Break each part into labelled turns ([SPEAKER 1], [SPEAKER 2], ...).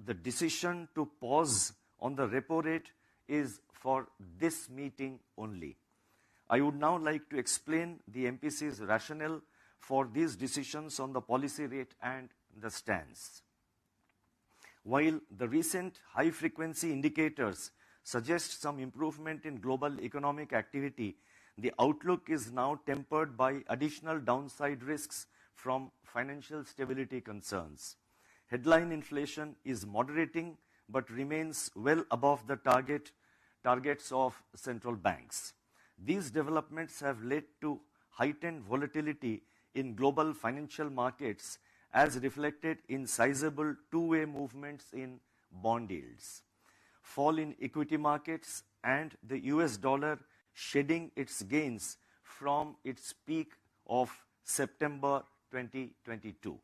[SPEAKER 1] the decision to pause on the repo rate is for this meeting only. I would now like to explain the MPC's rationale for these decisions on the policy rate and the stance. While the recent high-frequency indicators suggest some improvement in global economic activity, the outlook is now tempered by additional downside risks from financial stability concerns. Headline inflation is moderating but remains well above the targets of central banks. These developments have led to heightened volatility in global financial markets as reflected in sizable two-way movements in bond yields. Fall in equity markets and the US dollar shedding its gains from its peak of September 2022.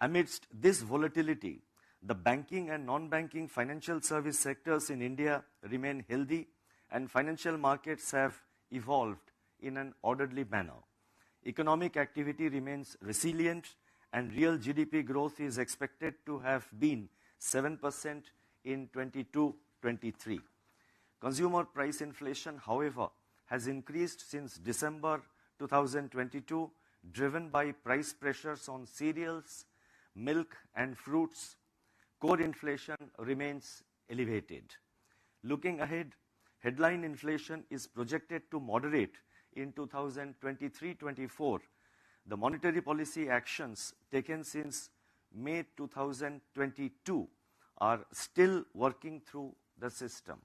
[SPEAKER 1] Amidst this volatility, the banking and non-banking financial service sectors in India remain healthy and financial markets have evolved in an orderly manner. Economic activity remains resilient and real GDP growth is expected to have been 7% in 22-23. Consumer price inflation, however, has increased since December 2022, driven by price pressures on cereals, milk and fruits. Core inflation remains elevated. Looking ahead, headline inflation is projected to moderate in 2023-24. The monetary policy actions taken since May 2022 are still working through the system.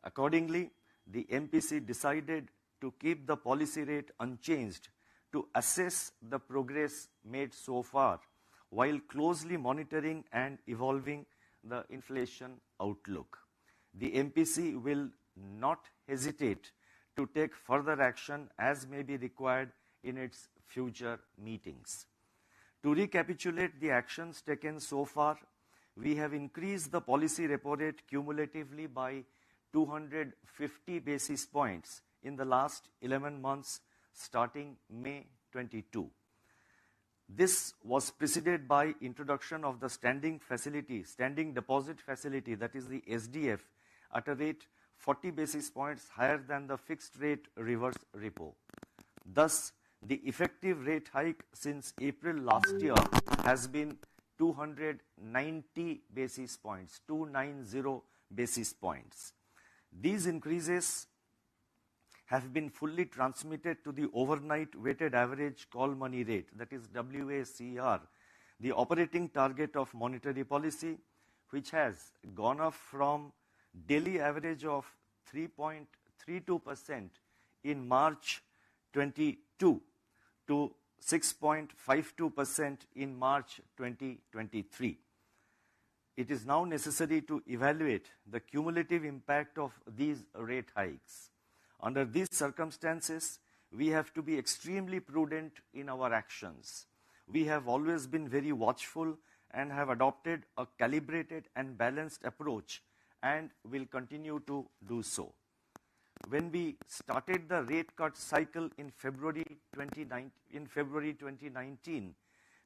[SPEAKER 1] Accordingly, the MPC decided to keep the policy rate unchanged to assess the progress made so far while closely monitoring and evolving the inflation outlook. The MPC will not hesitate to take further action as may be required in its future meetings. To recapitulate the actions taken so far, we have increased the policy repo rate cumulatively by 250 basis points in the last 11 months starting May 22. This was preceded by introduction of the standing deposit facility, that is the SDF, at a rate 40 basis points higher than the fixed rate reverse repo. Thus, the effective rate hike since April last year has been 290 basis points, 290 basis points. These increases have been fully transmitted to the overnight weighted average call money rate, that is WACR, the operating target of monetary policy, which has gone up from daily average of 3.32% in March 22 to 6.52% in March 2023. It is now necessary to evaluate the cumulative impact of these rate hikes. Under these circumstances, we have to be extremely prudent in our actions. We have always been very watchful and have adopted a calibrated and balanced approach and will continue to do so. When we started the rate cut cycle in February 2019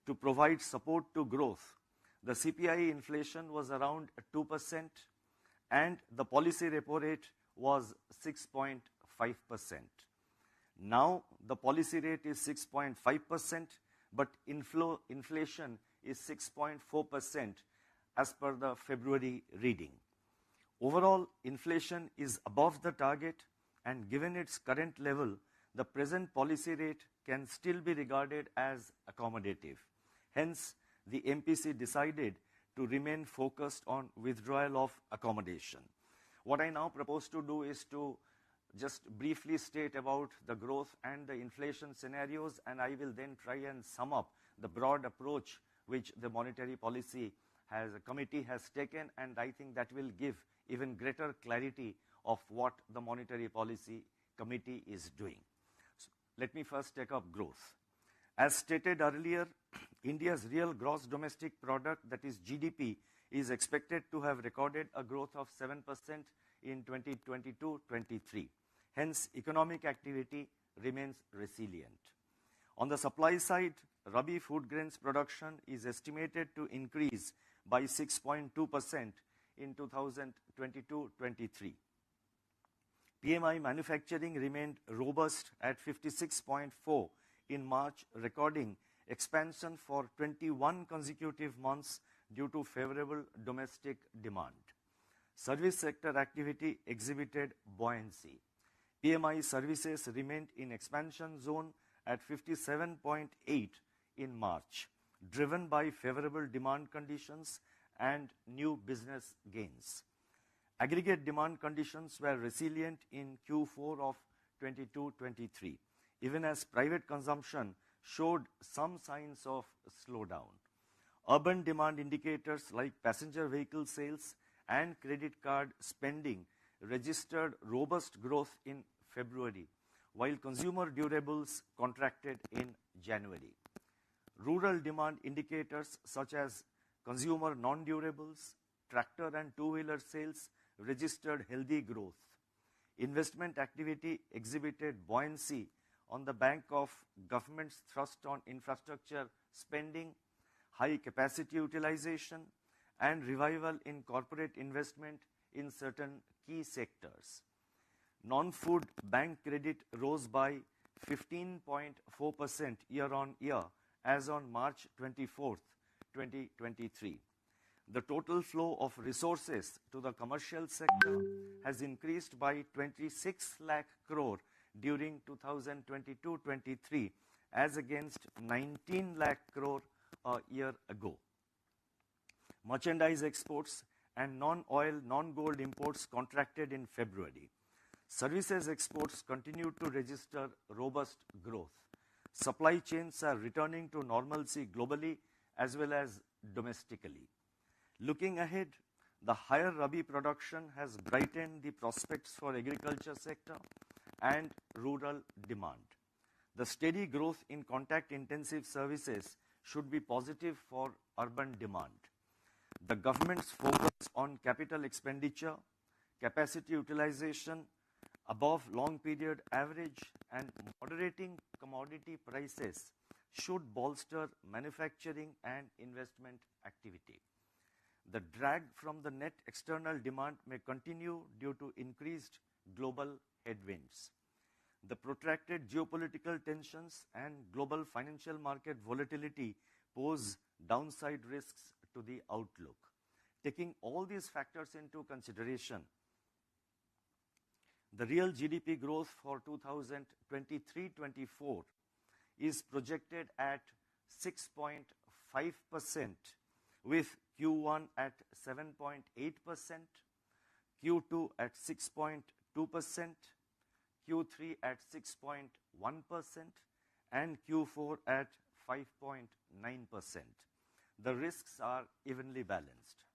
[SPEAKER 1] to provide support to growth, the CPI inflation was around 2% and the policy repo rate was 6.5%. Now the policy rate is 6.5%, but inflation is 6.4% as per the February reading. Overall, inflation is above the target, and given its current level, the present policy rate can still be regarded as accommodative. Hence, the MPC decided to remain focused on withdrawal of accommodation. What I now propose to do is to just briefly state about the growth and the inflation scenarios, and I will then try and sum up the broad approach which the monetary policy committee has taken, and I think that will give even greater clarity of what the monetary policy committee is doing. So, let me first take up growth. As stated earlier, India's real gross domestic product, that is GDP, is expected to have recorded a growth of 7% in 2022-23. Hence, economic activity remains resilient. On the supply side, Rabi food grains production is estimated to increase by 6.2% in 2022-23. PMI manufacturing remained robust at 56.4 in March, recording expansion for 21 consecutive months due to favorable domestic demand. Service sector activity exhibited buoyancy. PMI services remained in expansion zone at 57.8 in March, driven by favorable demand conditions and new business gains. Aggregate demand conditions were resilient in Q4 of 22-23, even as private consumption showed some signs of slowdown. Urban demand indicators like passenger vehicle sales and credit card spending registered robust growth in February, while consumer durables contracted in January. Rural demand indicators such as consumer non-durables, tractor and two-wheeler sales registered healthy growth. Investment activity exhibited buoyancy on the back of government's thrust on infrastructure spending, high capacity utilization, and revival in corporate investment in certain key sectors. Non-food bank credit rose by 15.4% year-on-year as on March 24th, 2023. The total flow of resources to the commercial sector has increased by 26 lakh crore during 2022-23 as against 19 lakh crore a year ago. Merchandise exports and non-oil, non-gold imports contracted in February. Services exports continued to register robust growth. Supply chains are returning to normalcy globally as well as domestically. Looking ahead, the higher Rabi production has brightened the prospects for agriculture sector and rural demand. The steady growth in contact-intensive services should be positive for urban demand. The government's focus on capital expenditure, capacity utilization above long period average, and moderating commodity prices should bolster manufacturing and investment activity. The drag from the net external demand may continue due to increased global headwinds. The protracted geopolitical tensions and global financial market volatility pose downside risks to the outlook. Taking all these factors into consideration, the real GDP growth for 2023-24 is projected at 6.5%, with Q1 at 7.8%, Q2 at 6.2%, Q3 at 6.1%, and Q4 at 5.9%. The risks are evenly balanced.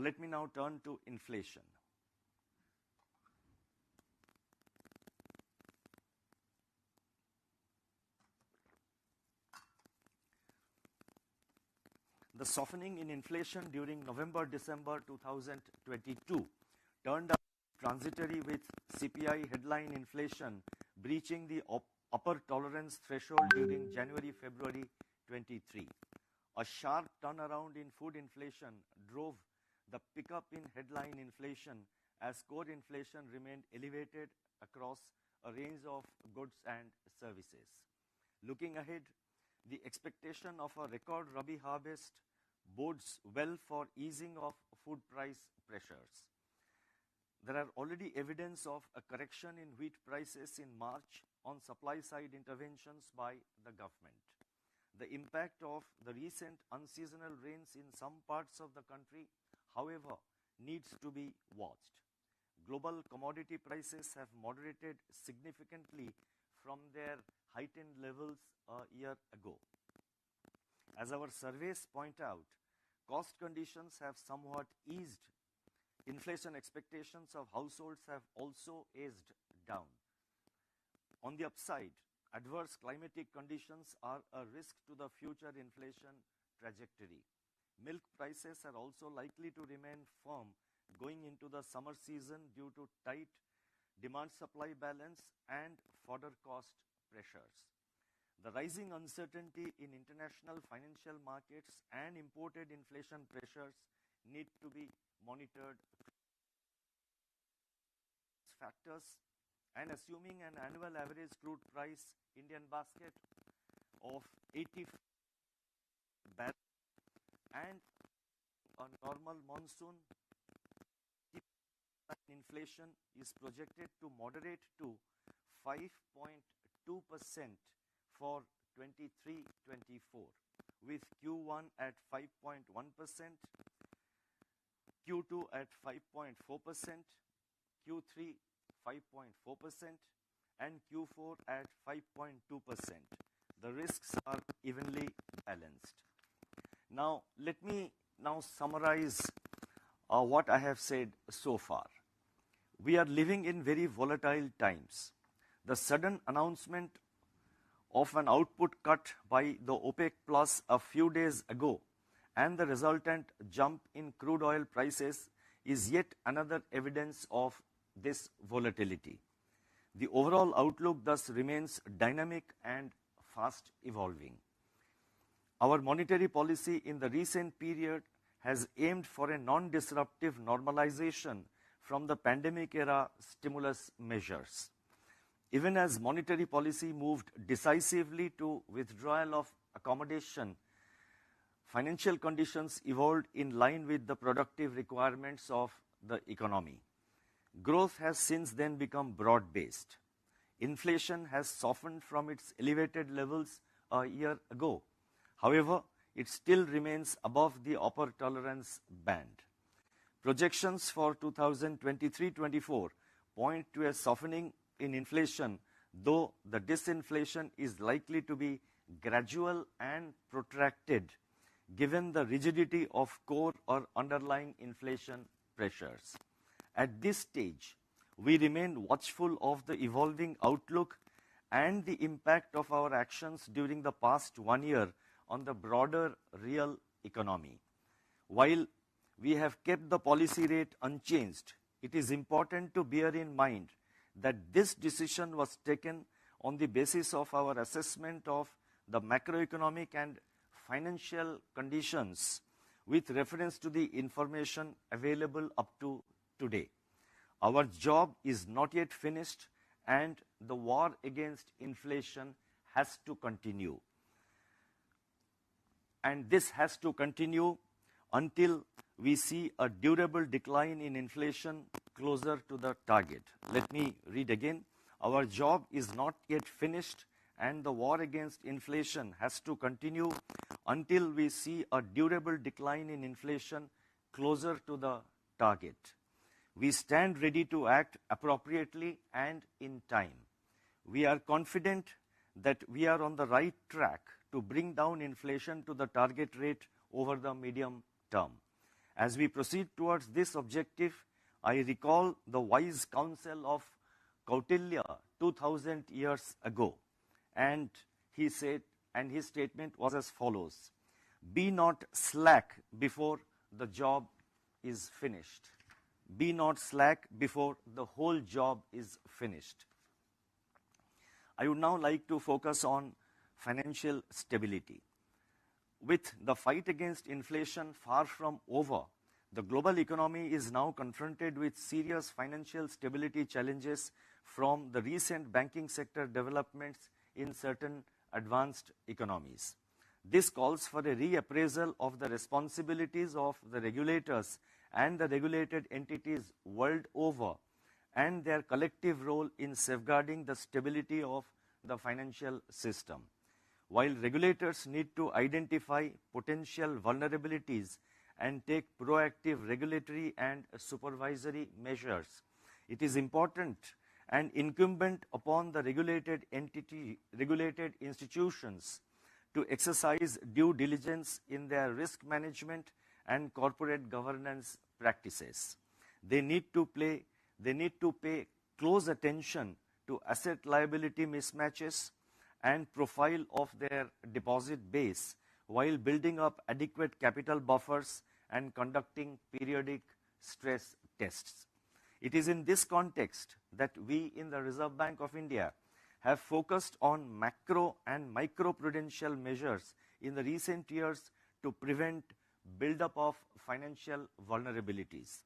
[SPEAKER 1] Let me now turn to inflation. The softening in inflation during November-December 2022 turned out transitory, with CPI headline inflation breaching the upper tolerance threshold during January-February 23. A sharp turnaround in food inflation drove the pickup in headline inflation as core inflation remained elevated across a range of goods and services. Looking ahead, the expectation of a record Rabi harvest bodes well for easing of food price pressures. There are already evidence of a correction in wheat prices in March on supply-side interventions by the government. The impact of the recent unseasonal rains in some parts of the country, however, needs to be watched. Global commodity prices have moderated significantly from their heightened levels a year ago. As our surveys point out, cost conditions have somewhat eased. Inflation expectations of households have also eased down. On the upside, adverse climatic conditions are a risk to the future inflation trajectory. Milk prices are also likely to remain firm going into the summer season due to tight demand-supply balance and fodder cost pressures. The rising uncertainty in international financial markets and imported inflation pressures need to be monitored factors, and assuming an annual average crude price Indian basket of 80 barrel and a normal monsoon, inflation is projected to moderate to 5.2% for 23-24, with Q1 at 5.1%, Q2 at 5.4%, Q3 5.4%, and Q4 at 5.2%. The risks are evenly balanced. Now, let me now summarize what I have said so far. We are living in very volatile times. The sudden announcement of an output cut by the OPEC Plus a few days ago and the resultant jump in crude oil prices is yet another evidence of this volatility. The overall outlook thus remains dynamic and fast evolving. Our monetary policy in the recent period has aimed for a non-disruptive normalization from the pandemic era stimulus measures. Even as monetary policy moved decisively to withdrawal of accommodation, financial conditions evolved in line with the productive requirements of the economy. Growth has since then become broad-based. Inflation has softened from its elevated levels a year ago. However, it still remains above the upper tolerance band. Projections for 2023-24 point to a softening in inflation, though the disinflation is likely to be gradual and protracted, given the rigidity of core or underlying inflation pressures. At this stage, we remain watchful of the evolving outlook and the impact of our actions during the past 1 year on the broader real economy. While we have kept the policy rate unchanged, it is important to bear in mind that this decision was taken on the basis of our assessment of the macroeconomic and financial conditions with reference to the information available up to today. Our job is not yet finished, and the war against inflation has to continue. And this has to continue until we see a durable decline in inflation closer to the target. Let me read again. Our job is not yet finished, and the war against inflation has to continue until we see a durable decline in inflation closer to the target. We stand ready to act appropriately and in time. We are confident that we are on the right track to bring down inflation to the target rate over the medium term. As we proceed towards this objective, I recall the wise counsel of Kautilya 2000 years ago, and he said, and his statement was as follows: "Be not slack before the job is finished. Be not slack before the whole job is finished." I would now like to focus on financial stability. With the fight against inflation far from over, the global economy is now confronted with serious financial stability challenges from the recent banking sector developments in certain advanced economies. This calls for a reappraisal of the responsibilities of the regulators and the regulated entities world over and their collective role in safeguarding the stability of the financial system. While regulators need to identify potential vulnerabilities and take proactive regulatory and supervisory measures, it is important and incumbent upon the regulated institutions to exercise due diligence in their risk management and corporate governance practices. They need to pay close attention to asset liability mismatches and profile of their deposit base while building up adequate capital buffers and conducting periodic stress tests. It is in this context that we in the Reserve Bank of India have focused on macro and micro-prudential measures in the recent years to prevent buildup of financial vulnerabilities.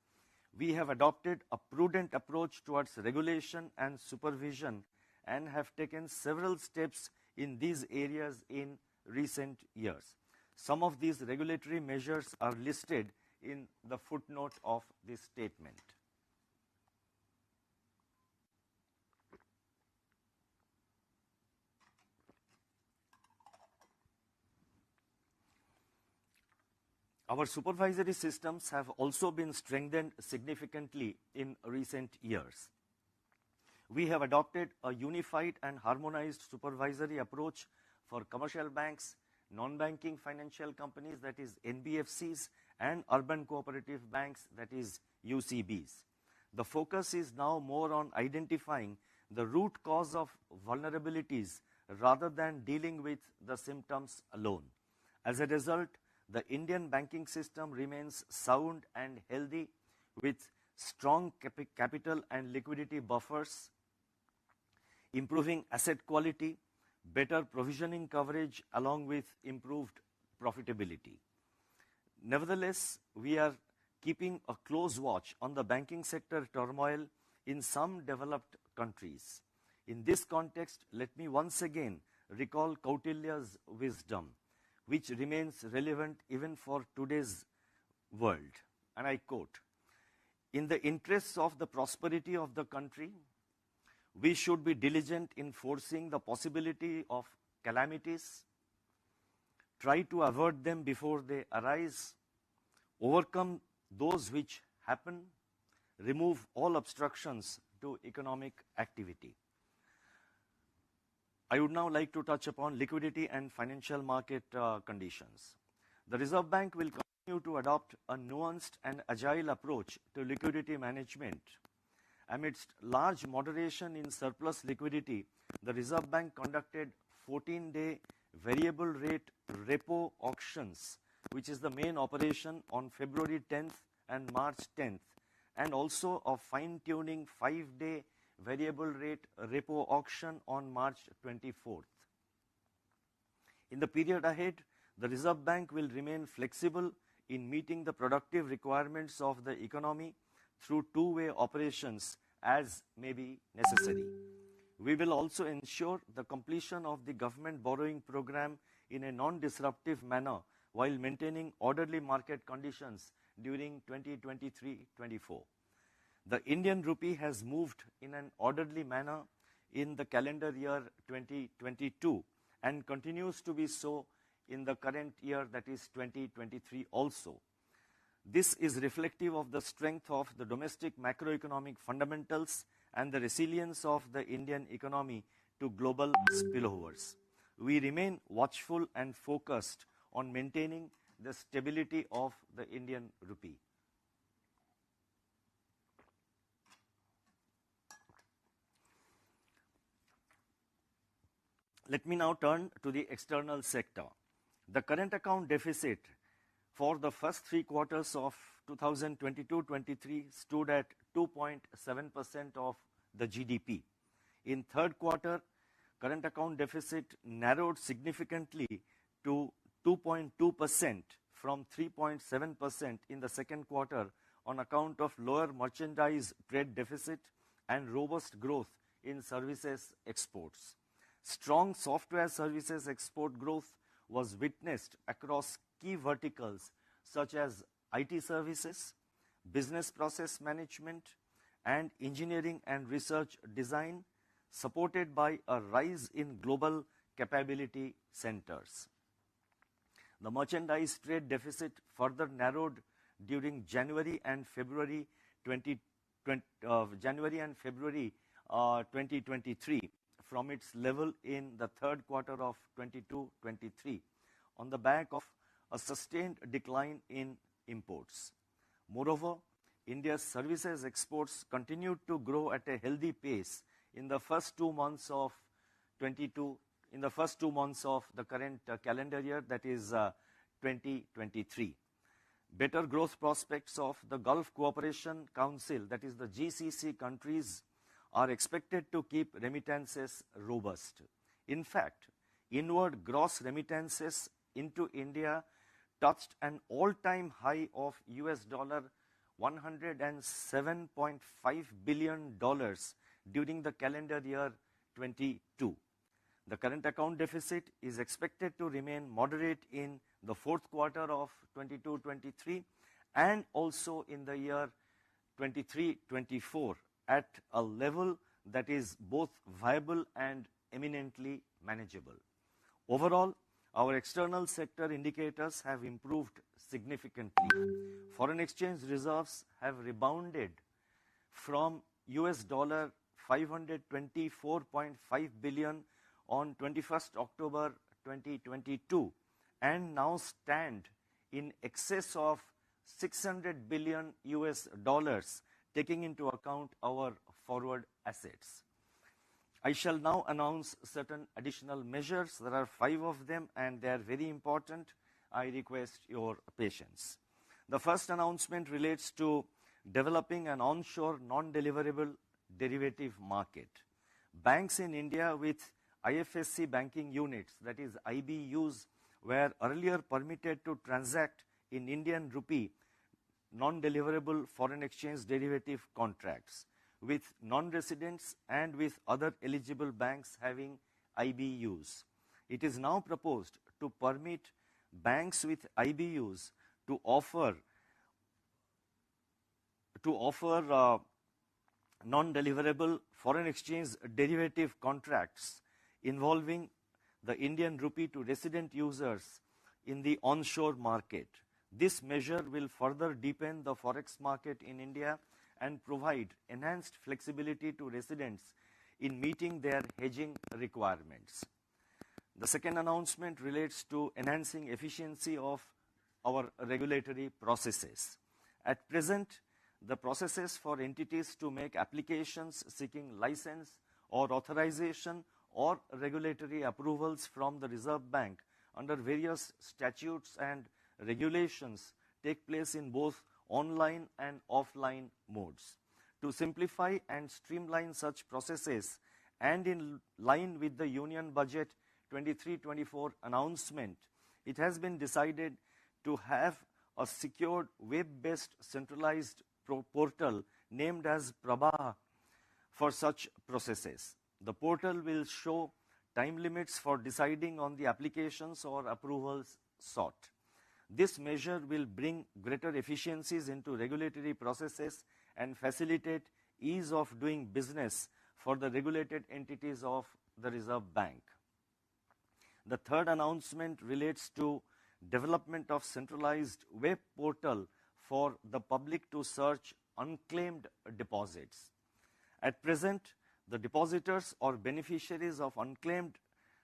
[SPEAKER 1] We have adopted a prudent approach towards regulation and supervision and have taken several steps in these areas in recent years. Some of these regulatory measures are listed in the footnote of this statement. Our supervisory systems have also been strengthened significantly in recent years. We have adopted a unified and harmonized supervisory approach for commercial banks, non-banking financial companies, that is NBFCs, and urban cooperative banks, that is UCBs. The focus is now more on identifying the root cause of vulnerabilities rather than dealing with the symptoms alone. As a result, the Indian banking system remains sound and healthy with strong capital and liquidity buffers, improving asset quality, better provisioning coverage, along with improved profitability. Nevertheless, we are keeping a close watch on the banking sector turmoil in some developed countries. In this context, let me once again recall Kautilya's wisdom, which remains relevant even for today's world. And I quote, "In the interests of the prosperity of the country, we should be diligent in foreseeing the possibility of calamities, try to avert them before they arise, overcome those which happen, remove all obstructions to economic activity." I would now like to touch upon liquidity and financial market conditions. The Reserve Bank will continue to adopt a nuanced and agile approach to liquidity management. Amidst large moderation in surplus liquidity, the Reserve Bank conducted 14-day variable rate repo auctions, which is the main operation, on February 10th and March 10th, and also a fine-tuning 5-day variable rate repo auction on March 24th. In the period ahead, the Reserve Bank will remain flexible in meeting the productive requirements of the economy through two-way operations as may be necessary. We will also ensure the completion of the government borrowing program in a non-disruptive manner while maintaining orderly market conditions during 2023-24. The Indian rupee has moved in an orderly manner in the calendar year 2022 and continues to be so in the current year, that is 2023 also. This is reflective of the strength of the domestic macroeconomic fundamentals and the resilience of the Indian economy to global spillovers. We remain watchful and focused on maintaining the stability of the Indian rupee. Let me now turn to the external sector. The current account deficit for the first 3 quarters of 2022-23 stood at 2.7% of the GDP. In third quarter, current account deficit narrowed significantly to 2.2% from 3.7% in the second quarter on account of lower merchandise trade deficit and robust growth in services exports. Strong software services export growth was witnessed across key verticals such as IT services, business process management, and engineering and research design, supported by a rise in global capability centers. The merchandise trade deficit further narrowed during January and February 2023 from its level in the third quarter of 22-23 on the back of a sustained decline in imports. Moreover, India's services exports continued to grow at a healthy pace in the first 2 months of the current calendar year, that is 2023. Better growth prospects of the Gulf Cooperation Council, that is the GCC countries, are expected to keep remittances robust. In fact, inward gross remittances into India touched an all-time high of $107.5 billion during the calendar year 22. The current account deficit is expected to remain moderate in the fourth quarter of 22-23 and also in the year 23-24 at a level that is both viable and eminently manageable. Overall, our external sector indicators have improved significantly. Foreign exchange reserves have rebounded from US dollar $524.5 billion on 21st October 2022 and now stand in excess of 600 billion US dollars, taking into account our forward assets. I shall now announce certain additional measures. There are 5 of them and they are very important. I request your patience. The first announcement relates to developing an onshore non-deliverable derivative market. Banks in India with IFSC banking units, that is IBUs, were earlier permitted to transact in Indian rupee non-deliverable foreign exchange derivative contracts with non-residents and with other eligible banks having IBUs. It is now proposed to permit banks with IBUs to offer non-deliverable foreign exchange derivative contracts involving the Indian rupee to resident users in the onshore market. This measure will further deepen the forex market in India and provide enhanced flexibility to residents in meeting their hedging requirements. The second announcement relates to enhancing efficiency of our regulatory processes. At present, the processes for entities to make applications seeking license or authorization or regulatory approvals from the Reserve Bank under various statutes and regulations take place in both online and offline modes. To simplify and streamline such processes and in line with the Union Budget 23-24 announcement, it has been decided to have a secured web-based centralized portal named as Prabha for such processes. The portal will show time limits for deciding on the applications or approvals sought. This measure will bring greater efficiencies into regulatory processes and facilitate ease of doing business for the regulated entities of the Reserve Bank. The third announcement relates to development of centralized web portal for the public to search unclaimed deposits. At present, the depositors or beneficiaries of unclaimed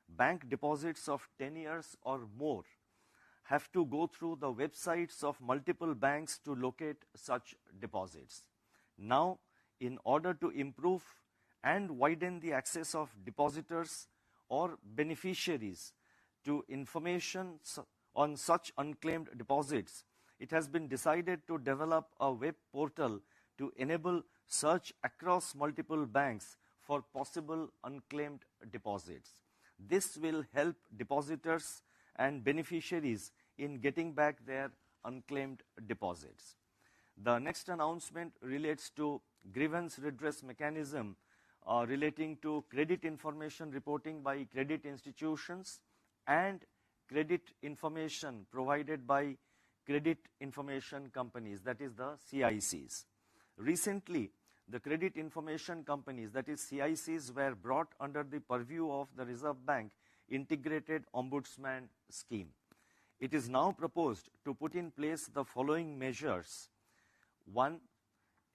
[SPEAKER 1] bank deposits of 10 years or more have to go through the websites of multiple banks to locate such deposits. Now, in order to improve and widen the access of depositors or beneficiaries to information on such unclaimed deposits, it has been decided to develop a web portal to enable search across multiple banks for possible unclaimed deposits. This will help depositors and beneficiaries in getting back their unclaimed deposits. The next announcement relates to grievance redress mechanism relating to credit information reporting by credit institutions and credit information provided by credit information companies, that is the CICs. Recently, the credit information companies, that is CICs, were brought under the purview of the Reserve Bank Integrated Ombudsman Scheme. It is now proposed to put in place the following measures. 1.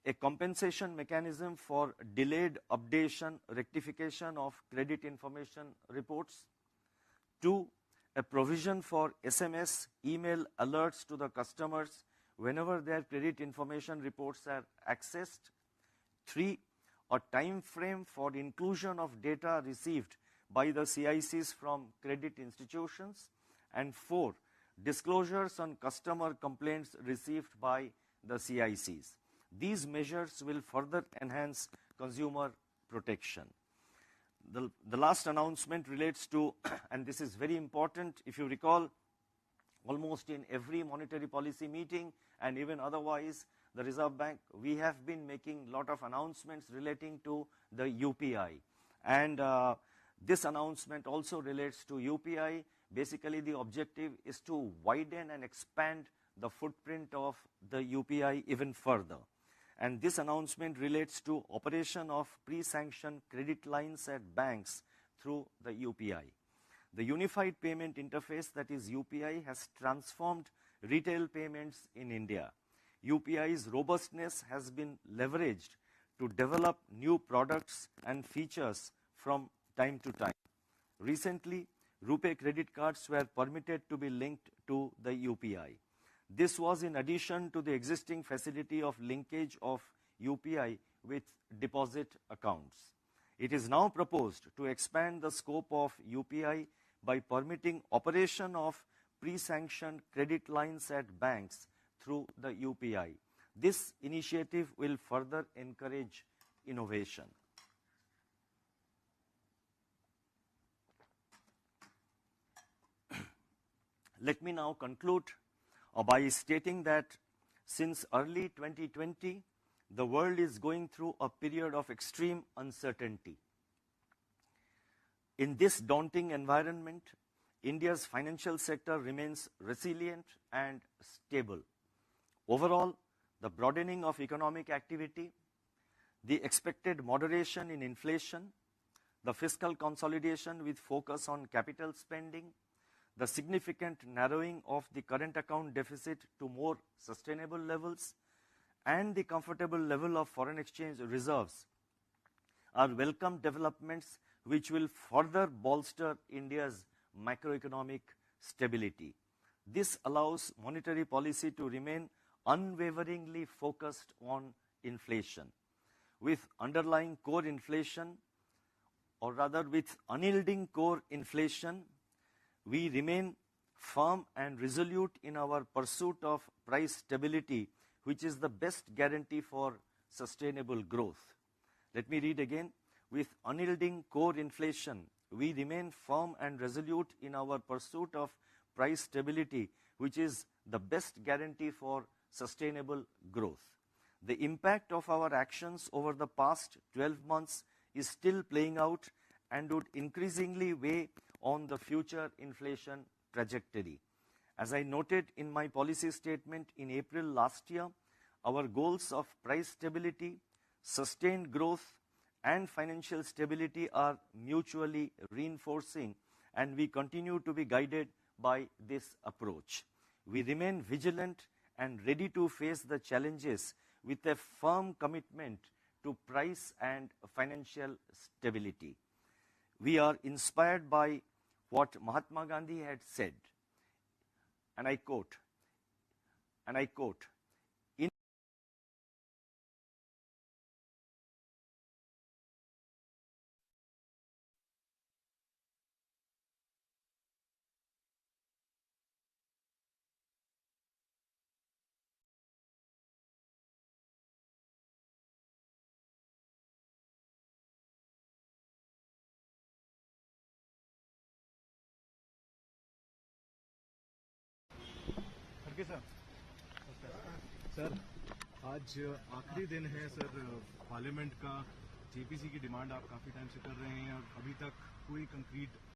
[SPEAKER 1] A compensation mechanism for delayed updation, rectification of credit information reports. 2. A provision for SMS, email alerts to the customers whenever their credit information reports are accessed. 3. A time frame for inclusion of data received by the CICs from credit institutions. And 4. Disclosures on customer complaints received by the CICs. These measures will further enhance consumer protection. The last announcement relates to, and this is very important, if you recall, almost in every monetary policy meeting and even otherwise, the Reserve Bank, we have been making a lot of announcements relating to the UPI. And this announcement also relates to UPI. Basically, the objective is to widen and expand the footprint of the UPI even further. And this announcement relates to operation of pre-sanctioned credit lines at banks through the UPI. The Unified Payment Interface, that is UPI, has transformed retail payments in India. UPI's robustness has been leveraged to develop new products and features from time to time. Recently, RuPay credit cards were permitted to be linked to the UPI. This was in addition to the existing facility of linkage of UPI with deposit accounts. It is now proposed to expand the scope of UPI by permitting operation of pre-sanctioned credit lines at banks through the UPI. This initiative will further encourage innovation. Let me now conclude by stating that since early 2020, the world is going through a period of extreme uncertainty. In this daunting environment, India's financial sector remains resilient and stable. Overall, the broadening of economic activity, the expected moderation in inflation, the fiscal consolidation with focus on capital spending, the significant narrowing of the current account deficit to more sustainable levels, and the comfortable level of foreign exchange reserves are welcome developments which will further bolster India's macroeconomic stability. This allows monetary policy to remain unwaveringly focused on inflation. With underlying core inflation, or rather with unyielding core inflation, we remain firm and resolute in our pursuit of price stability, which is the best guarantee for sustainable growth. Let me read again. With unyielding core inflation, we remain firm and resolute in our pursuit of price stability, which is the best guarantee for sustainable growth. The impact of our actions over the past 12 months is still playing out and would increasingly weigh on the future inflation trajectory. As I noted in my policy statement in April last year, our goals of price stability, sustained growth, and financial stability are mutually reinforcing, and we continue to be guided by this approach. We remain vigilant and ready to face the challenges with a firm commitment to price and financial stability. We are inspired by what Mahatma Gandhi had said, and I quote, in
[SPEAKER 2] sir आज आखिरी दिन है sir parliament का। JPC की demand आप काफ़ी time से कर रहे हैं और अभी तक कोई कंक्रीट